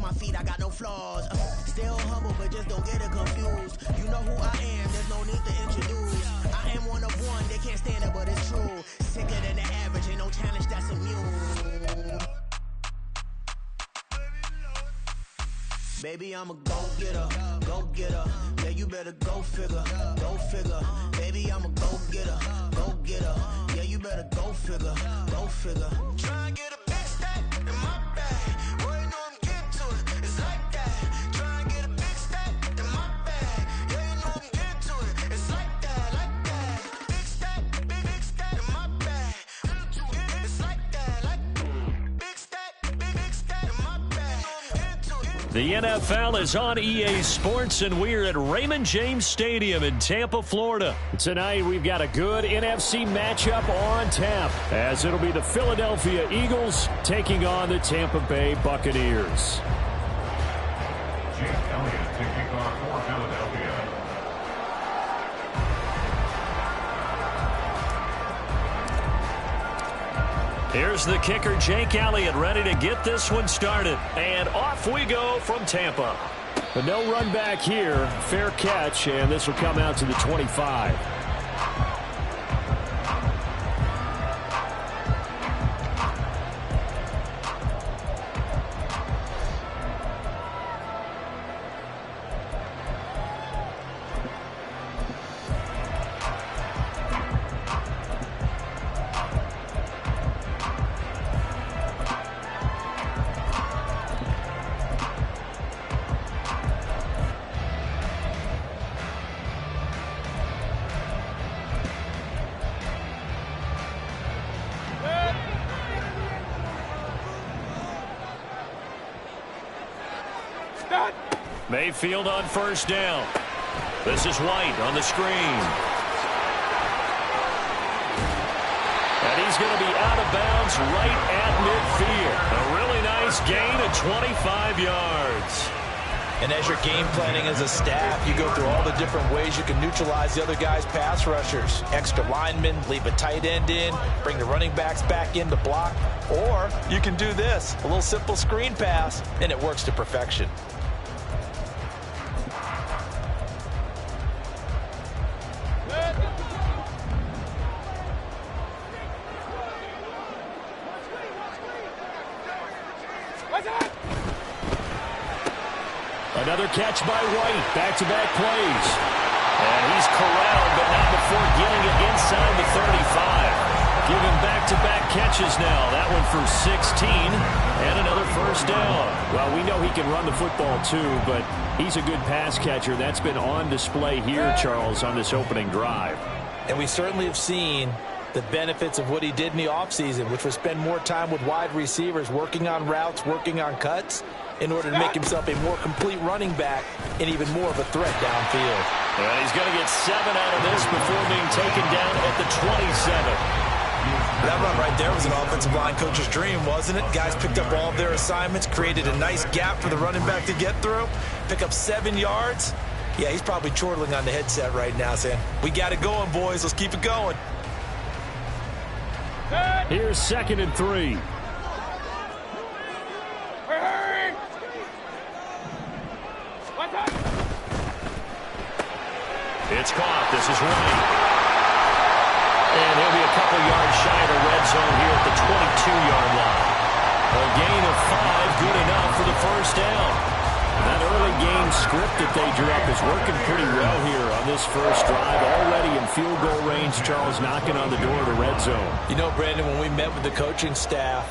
my feet, I got no flaws. Still humble, but just don't get it confused. You know who I am, there's no need to introduce. I am one of one, they can't stand it, but it's true. Sicker than the average, ain't no challenge that's immune. Baby, I'm a go-getter, go-getter. Yeah, you better go figure, go figure. Baby, I'm a go-getter, go-getter. Yeah, you better go figure, go figure. Try and get a big stack in my bag. Boy, you know I'm getting to it, it's like that. Try and get a big stack in my bag. Yeah, you know I'm getting to it, it's like that, like that. Big stack, big stack in my bag. It's like that, like big stack in my bag. The NFL is on EA Sports, and we're at Raymond James Stadium in Tampa, Florida. Tonight, we've got a good NFC matchup on tap, as it'll be the Philadelphia Eagles taking on the Tampa Bay Buccaneers. Jake Elliott taking off for Philadelphia. Here's the kicker, Jake Elliott, ready to get this one started. And off we go from Tampa. But no run back here. Fair catch, and this will come out to the 25. Mayfield on first down. This is White on the screen. And he's going to be out of bounds right at midfield. A really nice gain of 25 yards. And as you're game planning as a staff, you go through all the different ways you can neutralize the other guy's pass rushers. Extra linemen, leave a tight end in, bring the running backs back in to block. Or you can do this, a little simple screen pass, and it works to perfection. Another catch by White. Back-to-back plays. And he's corralled, but not before getting it inside the 35. Give him back-to-back catches now. That one for 16 and another first down. Well, we know he can run the football too, but he's a good pass catcher. That's been on display here, Charles, on this opening drive. And we certainly have seen the benefits of what he did in the offseason, which was spend more time with wide receivers, working on routes, working on cuts, in order to make himself a more complete running back and even more of a threat downfield. And he's going to get 7 out of this before being taken down at the 27. That run right there was an offensive line coach's dream, wasn't it? Guys picked up all of their assignments, created a nice gap for the running back to get through, pick up 7 yards. Yeah, he's probably chortling on the headset right now saying, we got it going, boys. Let's keep it going. Here's 2nd and 3. It's caught. This is White. And he'll be a couple yards shy of the red zone here at the 22-yard line. A gain of 5, good enough for the first down. That early game script that they drew up is working pretty well here on this first drive. Already in field goal range, Charles knocking on the door of the red zone. You know, Brandon, when we met with the coaching staff,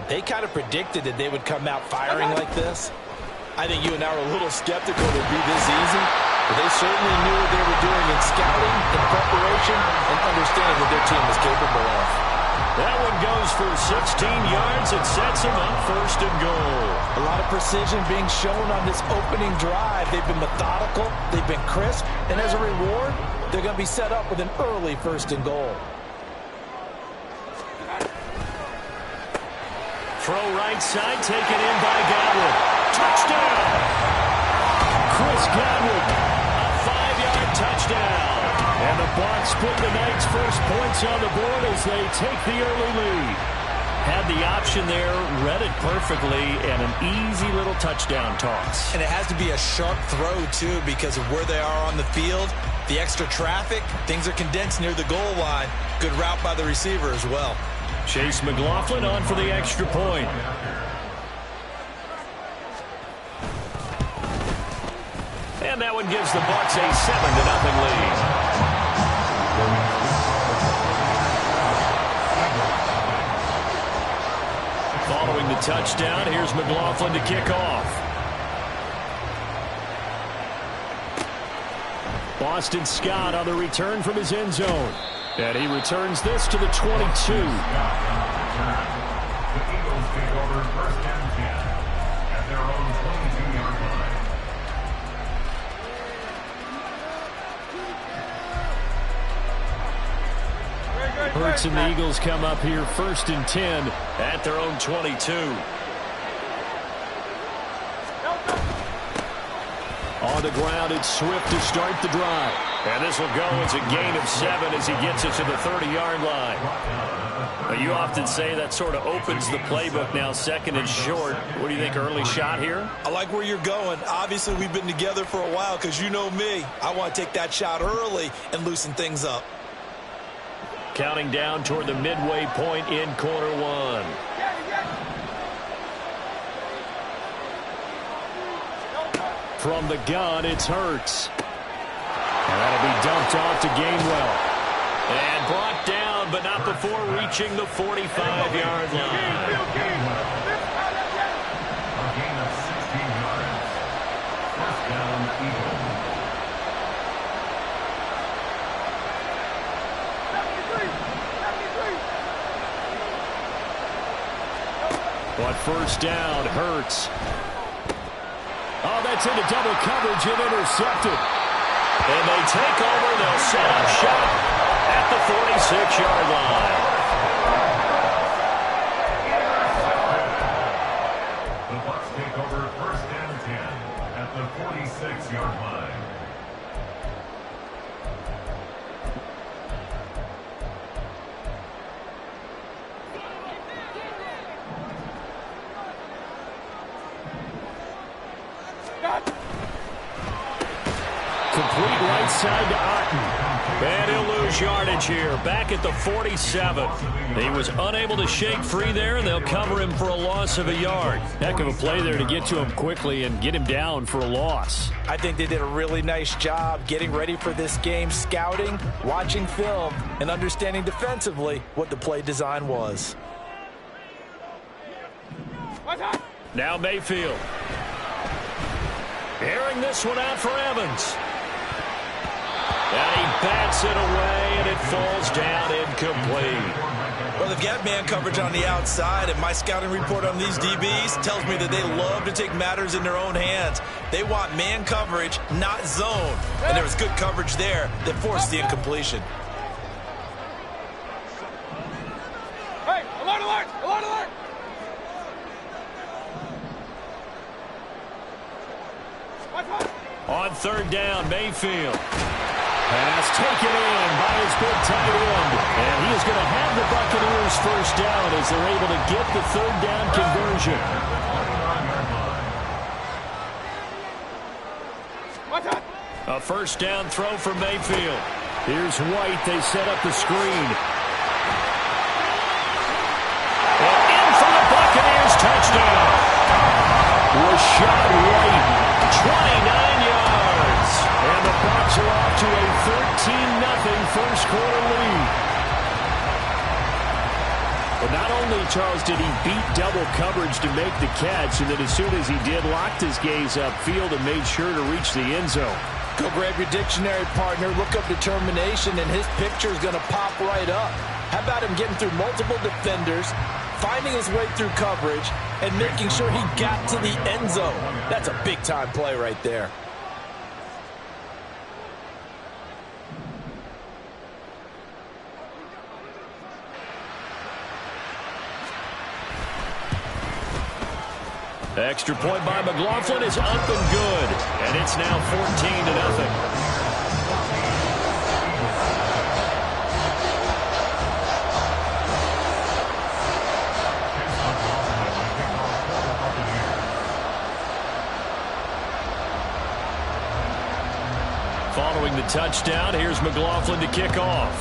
they kind of predicted that they would come out firing like this. I think you and I were a little skeptical it would be this easy. But they certainly knew what they were doing in scouting, in preparation, and understanding what their team was capable of. That one goes for 16 yards and sets them up 1st and goal. A lot of precision being shown on this opening drive. They've been methodical, they've been crisp, and as a reward, they're going to be set up with an early 1st and goal. Throw right side, taken in by Godwin. Touchdown! Chris Godwin, a 5-yard touchdown. And the Bucs put the night's first points on the board as they take the early lead. Had the option there, read it perfectly, and an easy little touchdown toss. And it has to be a sharp throw, too, because of where they are on the field. The extra traffic, things are condensed near the goal line. Good route by the receiver as well. Chase McLaughlin on for the extra point. And that one gives the Bucs a 7-0 lead. Following the touchdown, here's McLaughlin to kick off. Boston Scott on the return from his end zone. And he returns this to the 22. The Eagles take over first and 10 at their own 22-yard line. Hurts and the Eagles come up here first and 10 at their own 22. On the ground, it's Swift to start the drive. And this will go as a gain of 7 as he gets it to the 30-yard line. Now, you often say that sort of opens the playbook now, second and short. What do you think, early shot here? I like where you're going. Obviously, we've been together for a while because you know me. I want to take that shot early and loosen things up. Counting down toward the midway point in quarter one. From the gun, it's Hurts. And that'll be dumped off to Gainwell. And brought down, but not before reaching the 45-yard line. A gain of 16 yards. First down, Eagles. But first down, Hurts. Oh, that's into double coverage and intercepted. And they take over. They'll set up shop at the 46-yard line. The Bucs take over first and 10 at the 46-yard line. Complete right side to Otten. And he'll lose yardage here. Back at the 47. He was unable to shake free there, and they'll cover him for a loss of a yard. Heck of a play there to get to him quickly and get him down for a loss. I think they did a really nice job getting ready for this game, scouting, watching film, and understanding defensively what the play design was. Now Mayfield. Airing this one out for Evans. And he bats it away, and it falls down incomplete. Well, they've got man coverage on the outside, and my scouting report on these DBs tells me that they love to take matters in their own hands. They want man coverage, not zone. And there was good coverage there that forced the incompletion. Hey, alert, alert, alert, alert! On third down, Mayfield. Pass taken in by his big tight end. And he is going to have the Buccaneers first down as they're able to get the third down conversion. A first down throw for Mayfield. Here's White. They set up the screen. And in for the Buccaneers touchdown. Rashad White, 29 yards. And the Bucs are off to a 13-0 first quarter lead. But not only, Charles, did he beat double coverage to make the catch, and then as soon as he did, locked his gaze upfield and made sure to reach the end zone. Go grab your dictionary, partner. Look up determination, and his picture is going to pop right up. How about him getting through multiple defenders, finding his way through coverage, and making sure he got to the end zone? That's a big-time play right there. Extra point by McLaughlin is up and good. And it's now 14-0. Following the touchdown, here's McLaughlin to kick off.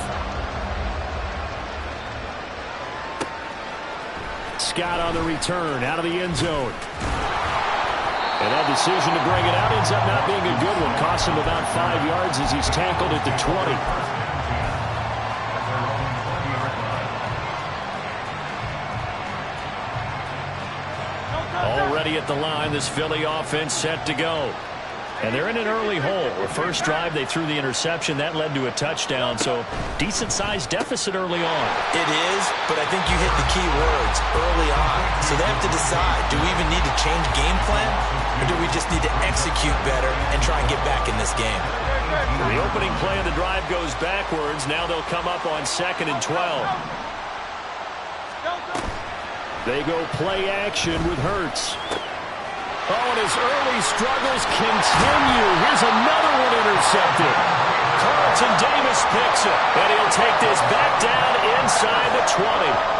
Scott on the return, out of the end zone. And that decision to bring it out ends up not being a good one. Costs him about 5 yards as he's tackled at the 20. Already at the line, this Philly offense set to go. And they're in an early hole. The first drive, they threw the interception. That led to a touchdown, so decent-sized deficit early on. It is, but I think you hit the key words, early on. So they have to decide, do we even need to change game plan, or do we just need to execute better and try and get back in this game? The opening play of the drive goes backwards. Now they'll come up on 2nd and 12. They go play action with Hurts. Oh, and his early struggles continue. Here's another one intercepted. Carlton Davis picks it, and he'll take this back down inside the 20.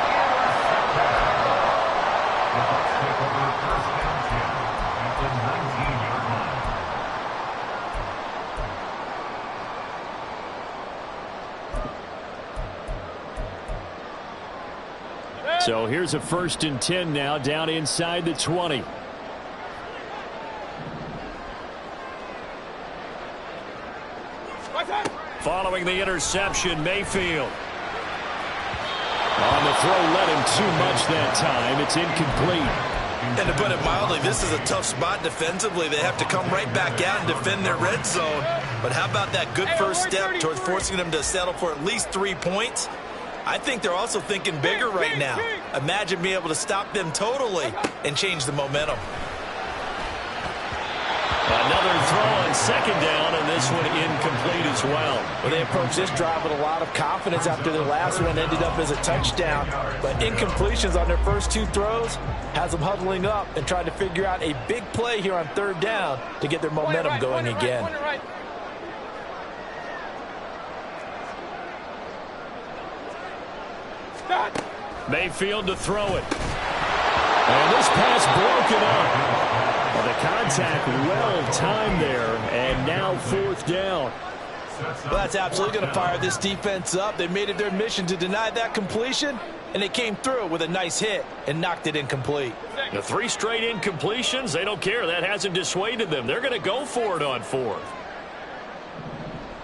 So here's a 1st and 10 now, down inside the 20. Following the interception, Mayfield. On the throw, led him too much that time. It's incomplete. And to put it mildly, this is a tough spot defensively. They have to come right back out and defend their red zone. But how about that good first step towards forcing them to settle for at least 3 points? I think they're also thinking bigger right now. Imagine being able to stop them totally and change the momentum. Another throw on 2nd down, and this one incomplete as well. Well, they approached this drive with a lot of confidence after their last one ended up as a touchdown. But incompletions on their first 2 throws has them huddling up and trying to figure out a big play here on 3rd down to get their momentum going again. Mayfield to throw it. And this pass broken up. Well, the contact well-timed there, and now 4th down. Well, that's absolutely going to fire this defense up. They made it their mission to deny that completion, and they came through with a nice hit and knocked it incomplete. The 3 straight incompletions, they don't care. That hasn't dissuaded them. They're going to go for it on 4th.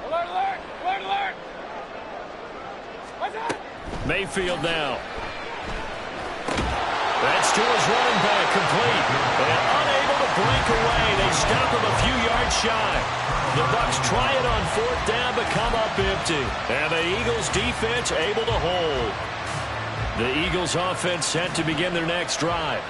Alert, alert! Alert, alert! What's that? Mayfield now. That's to his running back, complete. And unable to break away. They stop him a few yards shy. The Bucs try it on 4th down, but come up empty. And the Eagles defense able to hold. The Eagles offense set to begin their next drive.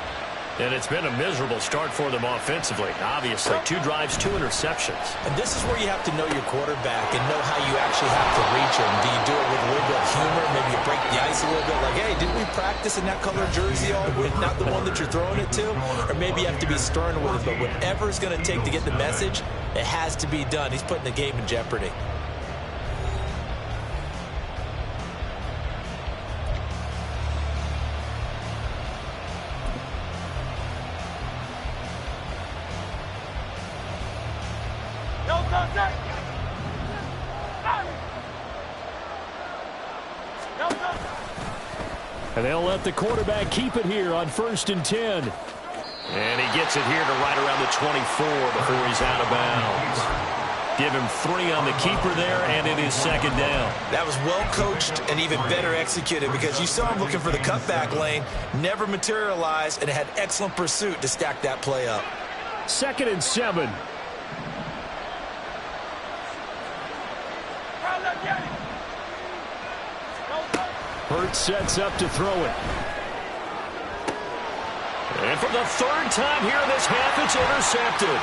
And it's been a miserable start for them offensively. Obviously, 2 drives, 2 interceptions. And this is where you have to know your quarterback and know how you actually have to reach him. Do you do it with a little bit of humor? Maybe you break the ice a little bit like, hey, didn't we practice in that color jersey all week? Not the one that you're throwing it to? Or maybe you have to be stern with it. But whatever it's going to take to get the message, it has to be done. He's putting the game in jeopardy. And they'll let the quarterback keep it here on 1st and 10. And he gets it here to right around the 24 before he's out of bounds. Give him 3 on the keeper there, and it is 2nd down. That was well coached and even better executed because you saw him looking for the cutback lane, never materialized, and had excellent pursuit to stack that play up. 2nd and 7. Hurts sets up to throw it. And for the 3rd time here in this half, it's intercepted.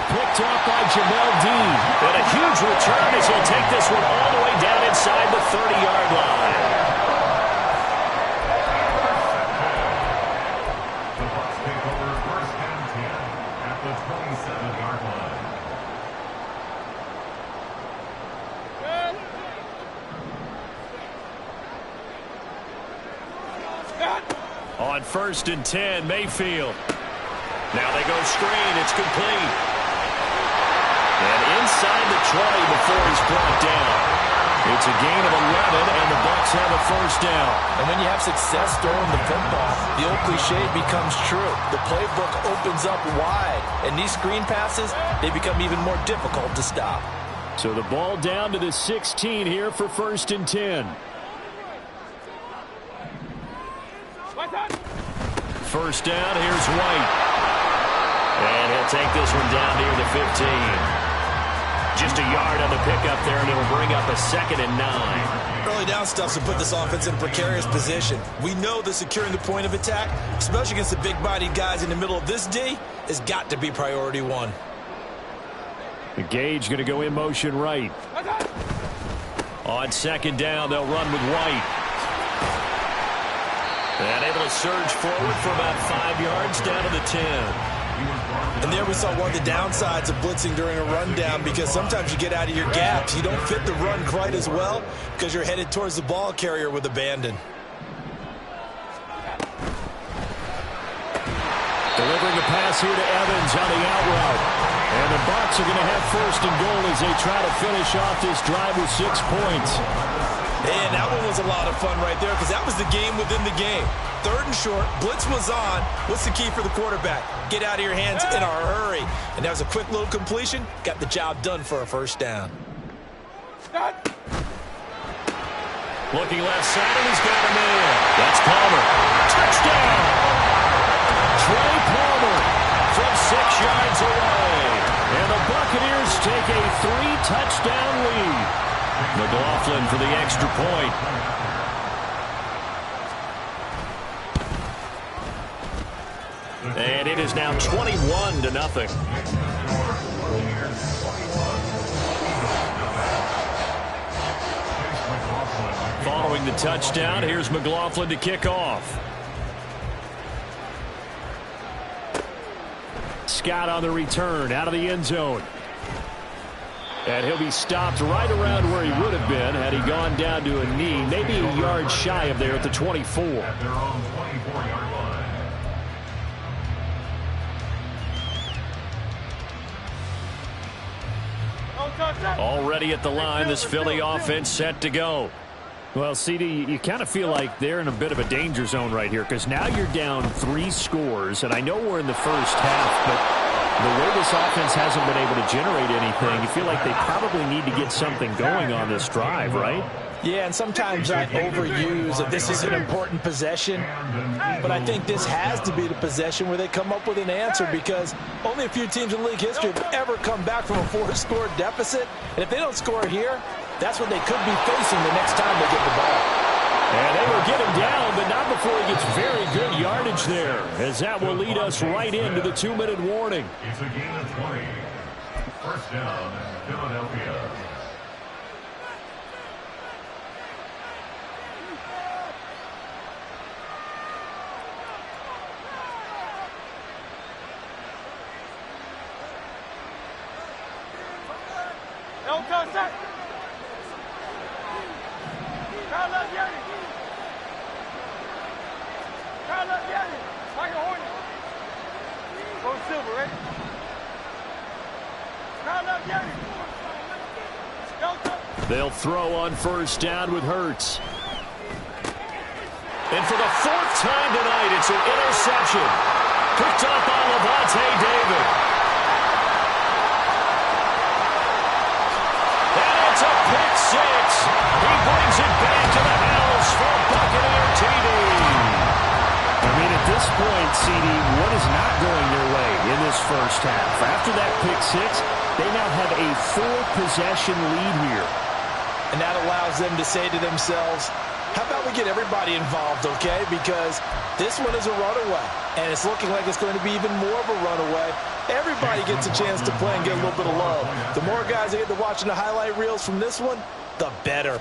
Picked off by Jamel Dean. And a huge return as he'll take this one all the way down inside the 30-yard line. The Bucs take over 1st and 10 at the 27-yard line. On 1st and 10, Mayfield. Now they go screen. It's complete. And inside the 20 before he's brought down. It's a gain of 11, and the Bucs have a first down. And when you have success throwing the football, the old cliche becomes true. The playbook opens up wide, and these screen passes, they become even more difficult to stop. So the ball down to the 16 here for 1st and 10. First down, here's White. And he'll take this one down near the 15. Just a yard on the pickup there, and it'll bring up a 2nd and 9. Early down stuff to put this offense in a precarious position. We know that securing the point of attack, especially against the big-bodied guys in the middle of this D, has got to be priority one. Gage going to go in motion right. On 2nd down, they'll run with White. And able to surge forward for about 5 yards down to the 10. And there we saw one of the downsides of blitzing during a rundown, because sometimes you get out of your gaps. You don't fit the run quite as well because you're headed towards the ball carrier with abandon. Delivering a pass here to Evans on the out route. And the Bucs are going to have 1st and goal as they try to finish off this drive with 6 points. And that one was a lot of fun right there, because that was the game within the game. 3rd and short, blitz was on. What's the key for the quarterback? Get out of your hands in a hurry. And that was a quick little completion. Got the job done for a first down. Looking left side, and he's got him in. That's Palmer. Touchdown! Trey Palmer from 6 yards away. And the Buccaneers take a 3-touchdown lead. McLaughlin for the extra point. And it is now 21-0. Following the touchdown, here's McLaughlin to kick off. Scott on the return, out of the end zone. And he'll be stopped right around where he would have been had he gone down to a knee, maybe a yard shy of there at the 24. At their own 24-yard line. Already at the line, this Philly offense set to go. Well, CD, you kind of feel like they're in a bit of a danger zone right here, because now you're down 3 scores, and I know we're in the first half, but the way this offense hasn't been able to generate anything, you feel like they probably need to get something going on this drive, right? Yeah, and sometimes I overuse that this is an important possession, but I think this has to be the possession where they come up with an answer, because only a few teams in league history have ever come back from a 4-score deficit, and if they don't score here, that's what they could be facing the next time they get the ball. And they will get him down, but not before he gets very good yardage there, as that will lead us right into the 2-minute warning. It's a gain of 20. First down, Philadelphia. They'll throw on first down with Hurts. And for the 4th time tonight, it's an interception. Picked up by Lavonte David. And it's a pick 6. He brings it back to the house for Buccaneer TD. I mean, at this point, CD, what is not going their way in this first half? After that pick 6, they now have a 4-possession lead here. And that allows them to say to themselves, how about we get everybody involved, okay? Because this one is a runaway, and it's looking like it's going to be even more of a runaway. Everybody gets a chance to play and get a little bit of love. The more guys that get to watching the highlight reels from this one, the better.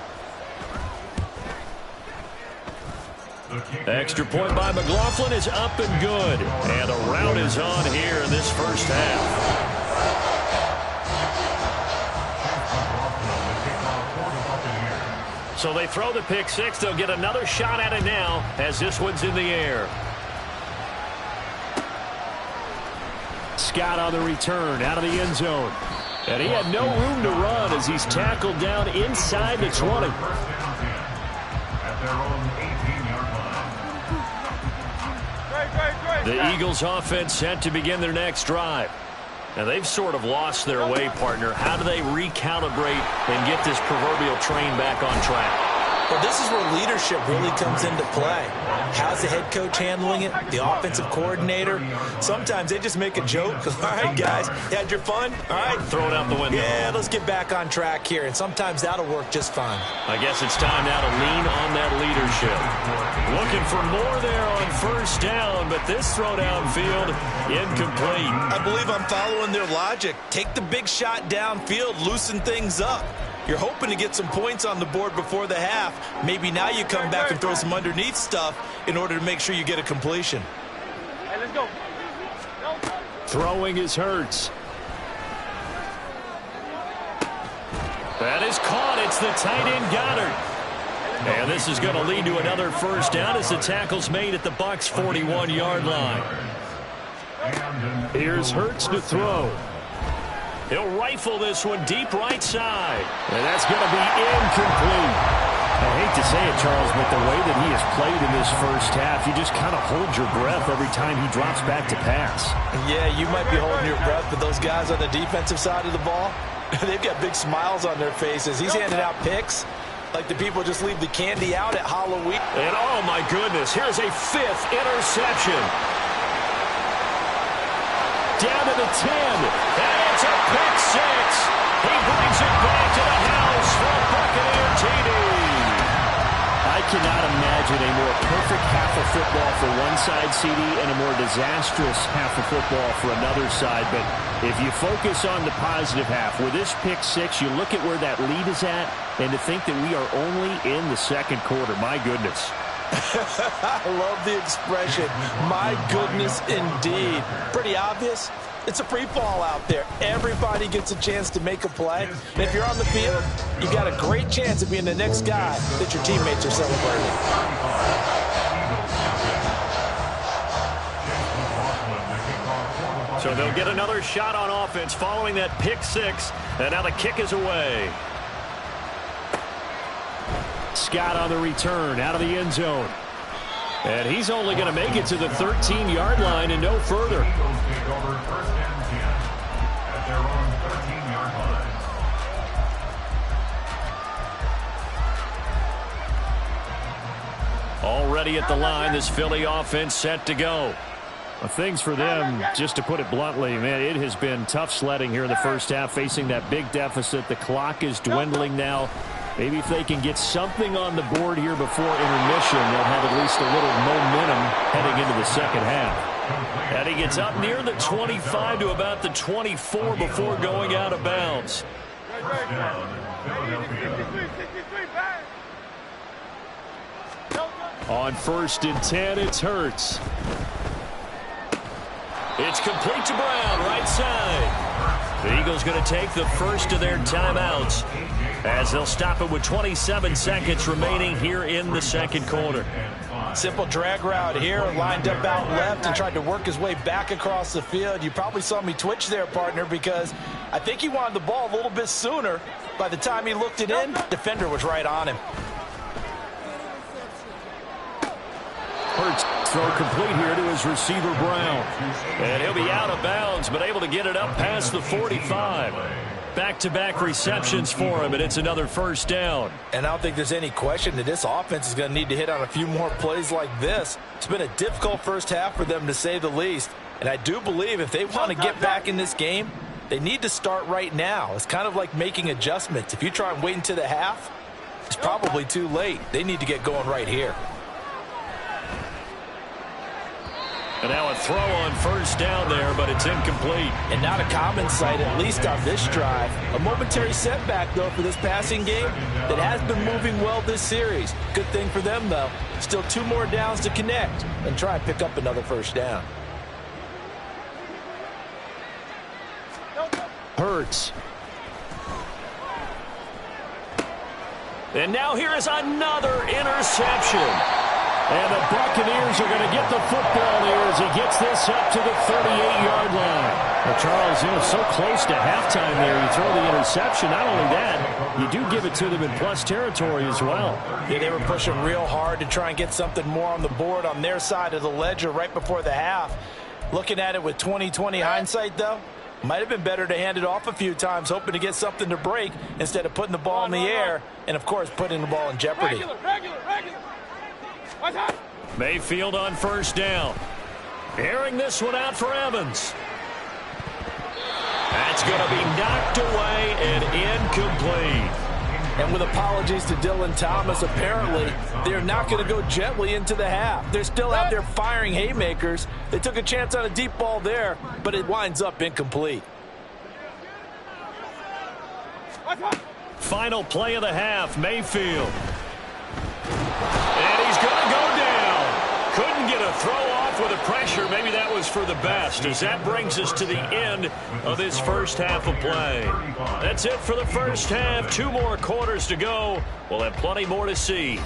Extra point by McLaughlin is up and good. And the rout is on here in this first half. So they throw the pick 6. They'll get another shot at it now as this one's in the air. Scott on the return out of the end zone. And he had no room to run as he's tackled down inside the 20. First down 10 at their own 18-yard line. The Eagles offense set to begin their next drive. Now they've sort of lost their way, partner. How do they recalibrate and get this proverbial train back on track? Well, this is where leadership really comes into play. How's the head coach handling it? The offensive coordinator? Sometimes they just make a joke. All right, guys, you had your fun? All right. Throw it out the window. Yeah, let's get back on track here. And sometimes that'll work just fine. I guess it's time now to lean on that leadership. Looking for more there on first down, but this throw downfield incomplete. I believe I'm following their logic. Take the big shot downfield, loosen things up. You're hoping to get some points on the board before the half. Maybe now you come back and throw some underneath stuff in order to make sure you get a completion. Hey, let's go. Throwing is Hurts. That is caught. It's the tight end Goddard. And this is going to lead to another first down as the tackle's made at the Bucs 41-yard line. Here's Hurts to throw. He'll rifle this one deep right side. And that's going to be incomplete. I hate to say it, Charles, but the way that he has played in this first half, you just kind of hold your breath every time he drops back to pass. Yeah, you might be holding your breath, but those guys on the defensive side of the ball, they've got big smiles on their faces. He's handing out picks like the people just leave the candy out at Halloween. And oh my goodness, here's a 5th interception. Down to the 10. And it's a pick 6. He brings it back to the house for Buccaneer TD. I cannot imagine a more perfect half of football for one side, CD, and a more disastrous half of football for another side. But if you focus on the positive half, with this pick 6, you look at where that lead is at, and to think that we are only in the second quarter. My goodness. I love the expression. My goodness, indeed. Pretty obvious. It's a free fall out there. Everybody gets a chance to make a play. And if you're on the field, you got a great chance of being the next guy that your teammates are celebrating. So they'll get another shot on offense following that pick 6. And now the kick is away. Scott on the return out of the end zone. And he's only going to make it to the 13-yard line and no further. Eagles take over first and 10 at their own 13-yard line. Already at the line, this Philly offense set to go. Well, things for them, just to put it bluntly, man, it has been tough sledding here in the first half, facing that big deficit. The clock is dwindling now. Maybe if they can get something on the board here before intermission, they'll have at least a little momentum heading into the second half. And he gets up near the 25 to about the 24 before going out of bounds. On 1st and 10, it's Hurts. It's complete to Brown, right side. The Eagles going to take the first of their timeouts as they'll stop it with 27 seconds remaining here in the second quarter. Simple drag route here, lined up out left and tried to work his way back across the field. You probably saw me twitch there, partner, because I think he wanted the ball a little bit sooner. By the time he looked it in, defender was right on him. Hurts throw complete here to his receiver, Brown. And he'll be out of bounds, but able to get it up past the 45. Back-to-back receptions for him, and it's another first down. And I don't think there's any question that this offense is going to need to hit on a few more plays like this. It's been a difficult first half for them, to say the least. And I do believe if they want to get back in this game, they need to start right now. It's kind of like making adjustments. If you try and wait until the half, it's probably too late. They need to get going right here. And now a throw on first down there, but it's incomplete. And not a common sight, at least on this drive. A momentary setback, though, for this passing game that has been moving well this series. Good thing for them, though. Still 2 more downs to connect and try and pick up another first down. Hurts. And now here is another interception. And the Buccaneers are going to get the football here as he gets this up to the 38-yard line. Well, Charles, so close to halftime there. You throw the interception. Not only that, you do give it to them in plus territory as well. Yeah, they were pushing real hard to try and get something more on the board on their side of the ledger right before the half. Looking at it with 20/20 hindsight, though, might have been better to hand it off a few times, hoping to get something to break instead of putting the ball in the air and, of course, putting the ball in jeopardy. Mayfield on first down. Airing this one out for Evans. That's going to be knocked away and incomplete. And with apologies to Dylan Thomas, apparently they're not going to go gently into the half. They're still out there firing haymakers. They took a chance on a deep ball there, but it winds up incomplete. Final play of the half, Mayfield. And he's going to go down. Couldn't get a throw off with the pressure. Maybe that was for the best, as that brings us to the end of this first half of play. That's it for the first half. 2 more quarters to go. We'll have plenty more to see